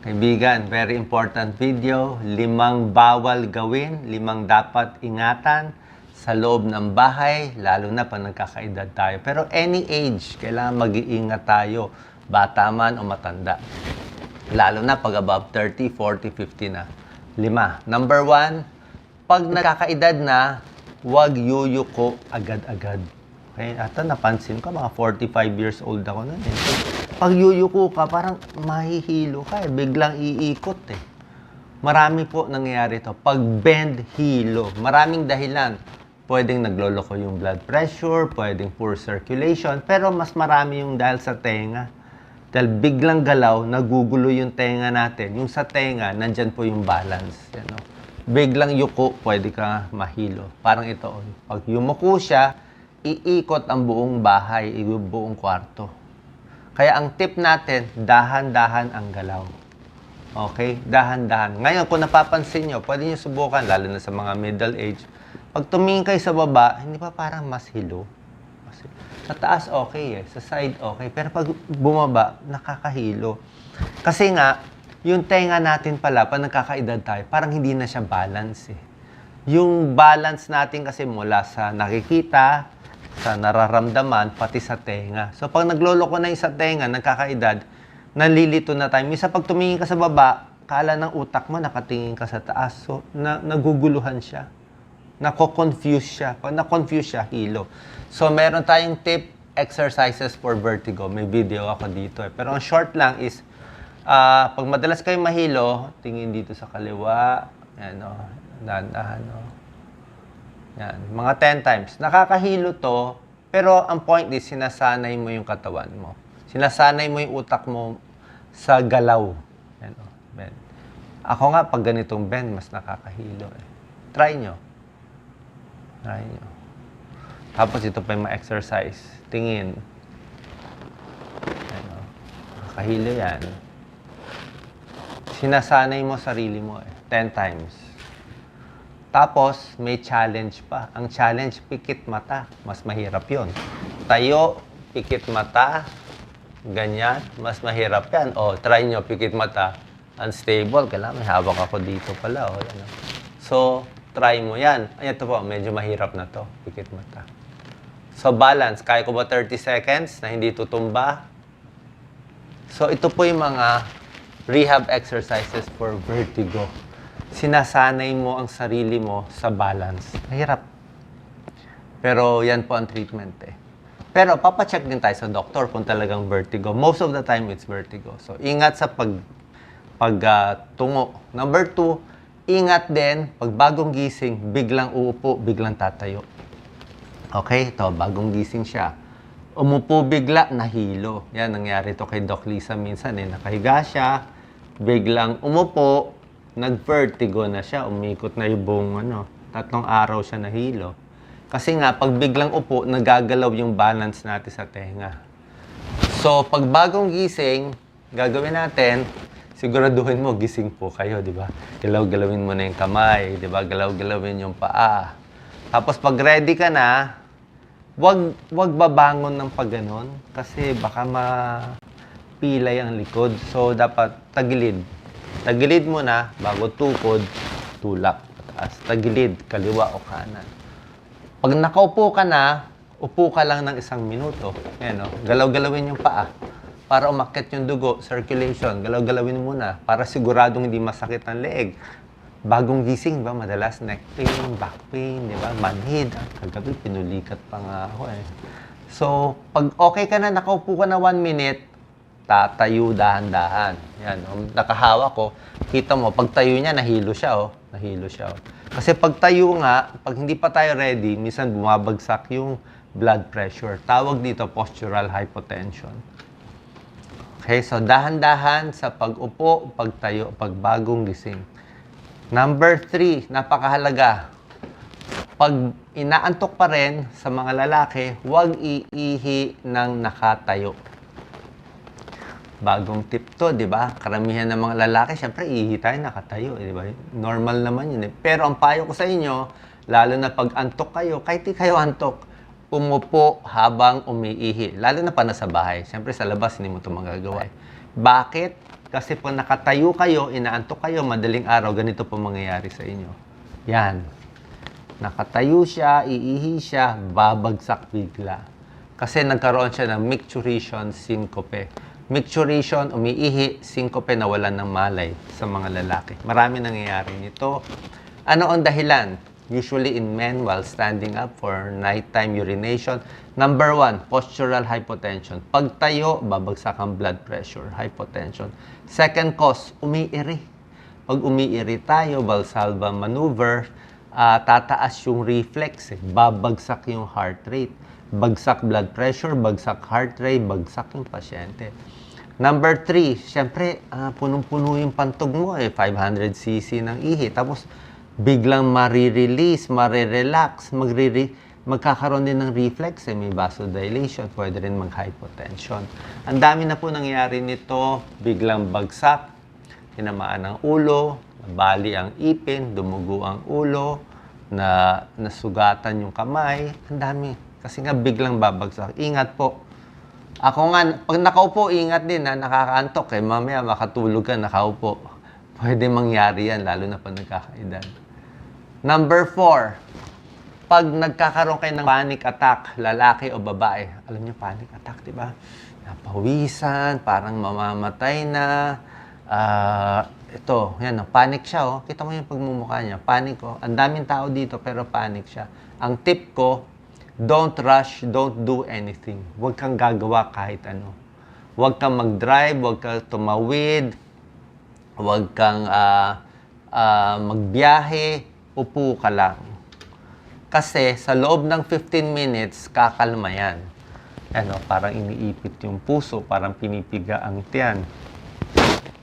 Kaibigan, very important video. 5 bawal gawin, 5 dapat ingatan sa loob ng bahay, lalo na pag nagkakaedad tayo. Pero any age, kailangan mag-iingat tayo, bata man o matanda. Lalo na pag above 30, 40, 50 na. 5. Number 1, pag nagkakaedad na, huwag yuyuko agad-agad. Okay? At napansin ko, mga 45 years old ako nun. Pag yuyuko ka, parang mahihilo ka. Biglang iikot eh. Marami po nangyayari ito. Pag bend, hilo. Maraming dahilan. Pwedeng nagloloko yung blood pressure, pwedeng poor circulation, pero mas marami yung dahil sa tenga. Dahil biglang galaw, nagugulo yung tenga natin. Yung sa tenga, nandyan po yung balance. Yan, no? Biglang yuko, pwede ka mahilo. Parang ito. Pag yumuko siya, iikot ang buong bahay, yung buong kwarto. Kaya ang tip natin, dahan-dahan ang galaw. Okay? Dahan-dahan. Ngayon, kung napapansin nyo, pwede nyo subukan, lalo na sa mga middle age. Pag tumingin kayo sa baba, hindi pa parang mas hilo? Sa taas, okay eh. Sa side, okay. Pero pag bumaba, nakakahilo. Kasi nga, yung tenga natin pala, pag nagkakaedad tayo, parang hindi na siya balance eh. Yung balance natin kasi mula sa nakikita, sa nararamdaman, pati sa tenga. So, pag nagloloko na yung sa tenga, nagkakaedad, nalilito na tayo. Minsan, pag tumingin ka sa baba, kala ng utak mo, nakatingin ka sa taas. So, naguguluhan siya. Nako-confuse siya. Pag na-confuse siya, hilo. So, meron tayong tip, exercises for vertigo. May video ako dito eh. Pero ang short lang is, pag madalas kayo mahilo, tingin dito sa kaliwa. Yan o. Dahan-dahan o. Yan, mga 10 times. Nakakahilo to, pero ang point is, sinasanay mo yung katawan mo. Sinasanay mo yung utak mo sa galaw. Yan, oh, bend. Ako nga, pag ganitong bend, mas nakakahilo. Eh. Try nyo. Try nyo. Tapos ito pa yung exercise. Tingin. Yan, oh. Nakakahilo yan. Sinasanay mo sarili mo. 10 times. Tapos, may challenge pa. Ang challenge, pikit mata. Mas mahirap yon. Tayo, pikit mata. Ganyan. Mas mahirap yan. O, try nyo, pikit mata. Unstable. Kailangan may hawak ako dito pala. O, yan. So, try mo yan. Ay, ito po, medyo mahirap na to. Pikit mata. So, balance. Kaya ko ba 30 seconds na hindi tutumba? So, ito po yung mga rehab exercises for vertigo. Sinasanay mo ang sarili mo sa balance. Mahirap. Pero yan po ang treatment eh. Pero papacheck din tayo sa doktor kung talagang vertigo. Most of the time, it's vertigo. So, ingat sa pagtungo. Number 2, ingat din, pag bagong gising, biglang uupo, biglang tatayo. Okay? Ito, bagong gising siya. Umupo bigla, nahilo. Yan, nangyari to kay Doc Lisa minsan eh. Nakahiga siya, biglang umupo, nag-vertigo na siya, umikot na yung buong 3 araw siya nahilo. Kasi nga, pag biglang upo, nagagalaw yung balance natin sa tenga. So, pag bagong gising, gagawin natin, siguraduhin mo, gising po kayo, di ba? Galaw-galawin mo na yung kamay, di ba? Galaw-galawin yung paa. Tapos, pag ready ka na, wag babangon ng pagganon, kasi baka mapilay ang likod. So, dapat tagilid. Tagilid mo na, bago tukod, tulak. Pataas. Tagilid, kaliwa o kanan. Pag nakaupo ka na, upo ka lang ng 1 minuto. Ayan, galaw-galawin yung paa. Para umakyat yung dugo, circulation. Galaw-galawin mo na para siguradong hindi masakit ang leeg. Bagong gising, ba? Madalas neck pain, back pain, di ba? Manhid. Kagabi, pinulikat pa nga ako eh. So, pag okay ka na, nakaupo ka na 1 minute, tatayo dahan-dahan. Yan, nakahawak ko. Kita mo, pag tayo niya, nahilo siya, oh. Nahilo siya, oh. Kasi pag tayo nga, pag hindi pa tayo ready, minsan bumabagsak yung blood pressure. Tawag dito, postural hypotension. Okay, so dahan-dahan sa pag-upo, pagtayo, pagbagong gising. Number 3, napakahalaga. Pag inaantok pa rin sa mga lalaki, huwag iihi ng nakatayo. Bagong tip to, di ba? Karamihan ng mga lalaki, syempre, ihi tayo, nakatayo, di ba? Normal naman yun eh. Pero ang payo ko sa inyo, lalo na pag antok kayo, kahit di kayo antok, umupo habang umiihi. Lalo na pa nasa bahay. Syempre, sa labas, hindi mo ito magagawa. Bakit? Kasi pag nakatayo kayo, inaantok kayo, madaling araw, ganito po mangyayari sa inyo. Yan. Nakatayo siya, iihi siya, babagsak bigla. Kasi nagkaroon siya ng micturition syncope. Micturition, umiihi, syncope, nawalan ng malay sa mga lalaki. Marami nangyayari nito. Ano ang dahilan? Usually in men while standing up for nighttime urination. Number 1, postural hypotension. Pag tayo, babagsak ang blood pressure, hypotension. Second cause, umiiri. Pag umiiri tayo, Valsalva maneuver, tataas yung reflex, babagsak yung heart rate. Bagsak blood pressure, bagsak heart rate, bagsak yung pasyente. Number 3, syempre, punong-puno yung pantog mo, 500cc ng ihi. Tapos, biglang marirelease, marirelax, magkakaroon din ng reflex, may vasodilation, pwede rin mag-hypotension. Ang dami na po nangyayari nito, biglang bagsak, tinamaan ang ulo, nabali ang ipin, dumugo ang ulo, nasugatan yung kamay, ang dami. Kasi nga biglang babagsak. Ingat po. Ako nga, pag nakaupo, ingat din na nakakaantok. Mamaya makatulog ka, nakaupo. Pwede mangyari yan, lalo na pag nagkakaedad. Number 4, pag nagkakaroon kayo ng panic attack, lalaki o babae, alam niyo panic attack, di ba? Napawisan, parang mamamatay na. Ito, yan, panic siya, oh. Kita mo yung pagmumukha niya, panic, oh. Ang daming tao dito, pero panic siya. Ang tip ko, don't rush, don't do anything. Huwag kang gagawa kahit ano. Huwag kang mag-drive, huwag kang tumawid, huwag kang magbiyahe, upo ka lang. Kasi sa loob ng 15 minutes, kakalma yan. Ano, parang iniipit yung puso, parang pinipiga ang tiyan.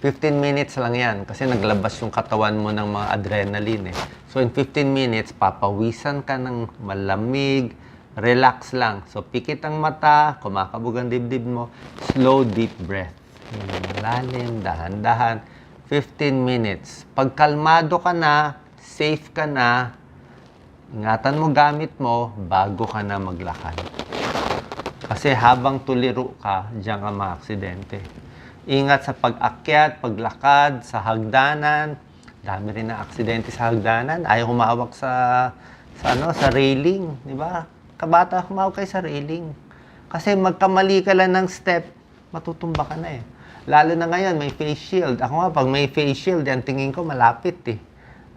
15 minutes lang yan kasi naglabas yung katawan mo ng mga adrenaline. So in 15 minutes, papawisan ka ng malamig, relax lang. So pikit ang mata, kumakabog ang dibdib mo, slow deep breath. Malalim, dahan-dahan. 15 minutes. Pag kalmado ka na, safe ka na, ingatan mo gamit mo bago ka na maglakad. Kasi habang tuliro ka, diyan ka maaksidente. Ingat sa pag-akyat, paglakad, sa hagdanan. Dami rin na aksidente sa hagdanan. Ayaw humawak sa railing, di ba? Kabata, humawak kayo sa railing. Kasi magkamali ka lang ng step, matutumba ka na eh. Lalo na ngayon, may face shield. Ako nga, pag may face shield, yan tingin ko malapit eh.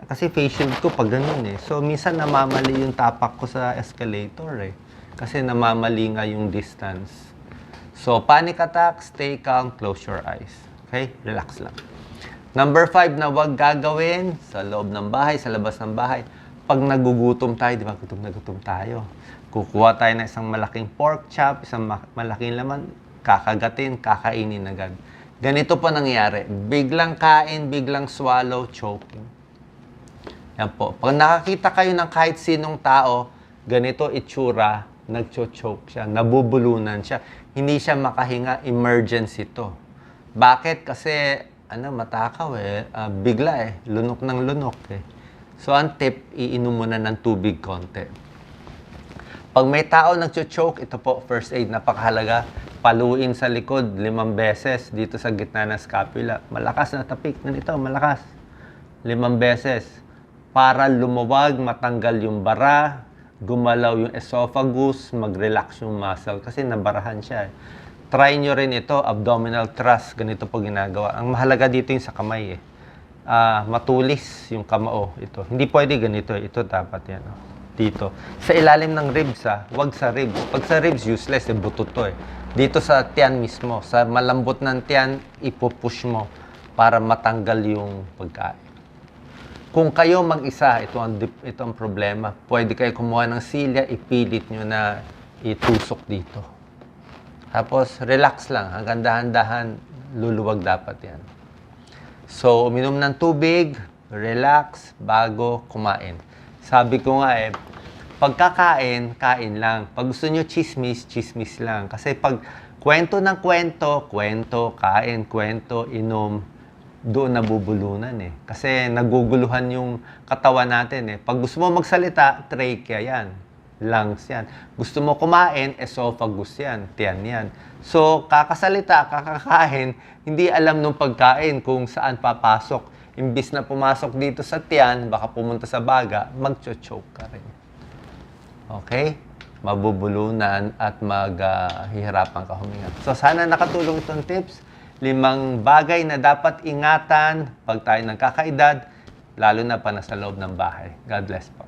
Kasi face shield ko pag ganun eh. So, minsan namamali yung tapak ko sa escalator eh. Kasi namamali nga yung distance. So, panic attack, stay calm, close your eyes. Okay? Relax lang. Number 5 na huwag gagawin sa loob ng bahay, sa labas ng bahay. Pag nagugutom tayo, di ba? Gutom na gutom tayo. Kukuha tayo ng isang malaking pork chop, isang malaking laman, kakagatin, kakainin agad. Ganito po nangyayari. Biglang kain, biglang swallow, choking. Yan po. Pag nakakita kayo ng kahit sinong tao, ganito itsura, nagcho-choke siya, nabubulunan siya. Hindi siya makahinga, emergency to. Bakit? Kasi, matakaw eh. Bigla eh. Lunok ng lunok eh. So, ang tip, iinom muna ng tubig konti. Pag may tao nagcho-choke, ito po, first aid, napakahalaga. Paluin sa likod 5 beses dito sa gitna ng scapula. Malakas na tapik. Ganito, malakas. 5 beses. Para lumawag, matanggal yung bara, gumalaw yung esophagus, mag-relax yung muscle. Kasi nabarahan siya. Try nyo rin ito, abdominal thrust. Ganito po ginagawa. Ang mahalaga dito yung sa kamay eh. Matulis yung kamao. Ito. Hindi pwede ganito. Ito dapat yan. Dito. Sa ilalim ng ribs Huwag sa ribs. Pag sa ribs, useless eh. Buto to eh. Dito sa tiyan mismo. Sa malambot ng tiyan, ipupush mo para matanggal yung pagkain. Kung kayo mag-isa, ito ang problema. Pwede kayo kumuha ng silya, ipilit nyo na itusok dito. Tapos, relax lang. Hanggang dahan-dahan, luluwag dapat yan. So, uminom ng tubig, relax, bago kumain. Sabi ko nga pagkakain, kain lang. Pag gusto nyo chismis, chismis lang. Kasi pag kwento ng kwento, kain, kwento, inom, doon nabubulunan eh. Kasi naguguluhan yung katawan natin eh. Pag gusto mo magsalita, trachea yan. lungs yan. Gusto mo kumain, esophagus yan, tiyan yan. So, kakasalita, kakakain, hindi alam nung pagkain kung saan papasok. Imbis na pumasok dito sa tiyan, baka pumunta sa baga, magcho-choke ka rin. Okay? Mabubulunan at maghihirapan ka huminga. So, sana nakatulong itong tips. 5 bagay na dapat ingatan pag tayo nagkakaedad, lalo na pa nasa loob ng bahay. God bless po.